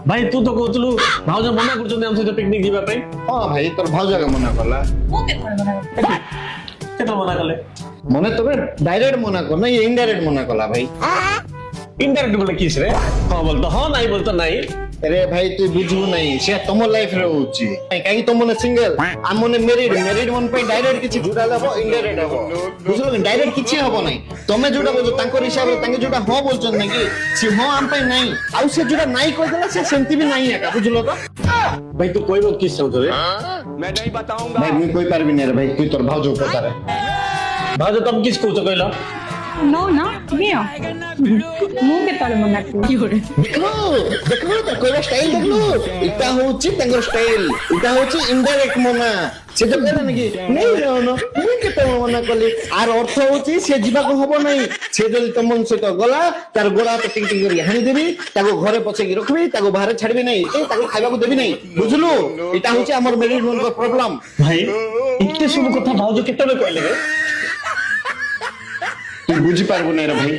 ଭାଇ ତୁ ତ କହୁଥିଲୁ ଭାଉଜ ମନା କରୁଛନ୍ତି ଆମ ସହିତ ପିକନିକ ଯିବା ପାଇଁ। ହଁ ଭାଇ ତୋର ଭାଉଜ ମନା କଲା। କେତେ ମନା କଲେ? ମନେ ତବେ ডাইরেক্ট মনা কর না ইনডাইরেক্ট মনা কলা ভাই। ইনডাইরেক্ট বলে কিস রে? হ্যাঁ বলতো হ্যাঁ, নাই বলতো নাই। আরে ভাই তুই বুঝবু নাই, সে তোম লাইফ রে হচ্ছে কাহি তোম মনে সিঙ্গেল আম মনে মেরিড মন পাই ডাইরেক্ট কিছু জুড়া যাব ইনডাইরেক্ট হবো, বুঝলো না? ডাইরেক্ট কিছু হবো নাই। তুমি জুড়া বলছো তাঙ্কর হিসাবে তাঙ্কে জুড়া হ্যাঁ বলছন নাকি, সে হ্যাঁ আম পাই নাই আউ সে জুড়া নাই কই দেলা সে সেমতি भी নাই একা, বুঝলো তো? ভাই তুই কইব কিস চাও রে? ভাই মুই কই পারবি না রে ভাই, তুই তোর ভাউজ উপকারে। ভাউজ তুমি কিস কইছো কইলা? No, no, mio. মুখ কেতলে মনা করি। দেখো দেখো তো কইরা স্টাইল দেখলো, এটা হচ্ছে তাঙ্কর স্টাইল, এটা হচ্ছে ইনডাইরেক্ট মনা। সেটা কইরা নাকি নেই না মুই কেতে মনা করলি, আর অর্থ হচ্ছে সে জীবাকে হবো নাই। সে যদি তোমন সহিত গলা তার গোড়া তো টিং টিং করে হানি দেবি, তাকে ঘরে পচেকি রাখবি, তাকে বাহারে ছাড়বি নাই, তাকে খাইବାକୁ দেবি নাই, বুঝলু? এটা হচ্ছে আমার মেরিড মনর প্রবলেম। ভাই এতে সব কথা ভাউজ কেতলে কইলে রে? তুই বুঝি পারবো না রে ভাই,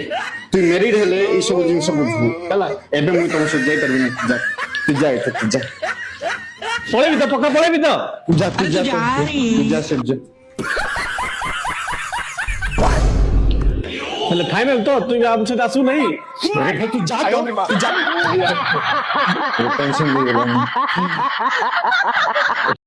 তুই মেরিড হলে এই সব জিনিস বুঝবু ହେଲା। ଏବେ মুই তোর সাথে যাই পারবি না, যা তুই যা, তুই যা পড়াবি তো, পক্কা পড়াবি তো? যা তুই যা তুই যা সব যা। তাহলে ফাইনাল তো তুই আমার সাথে আসু নাই? আরে ভাই তুই যা তো, তুই যা। টেনশন নিয়ে গেলাম।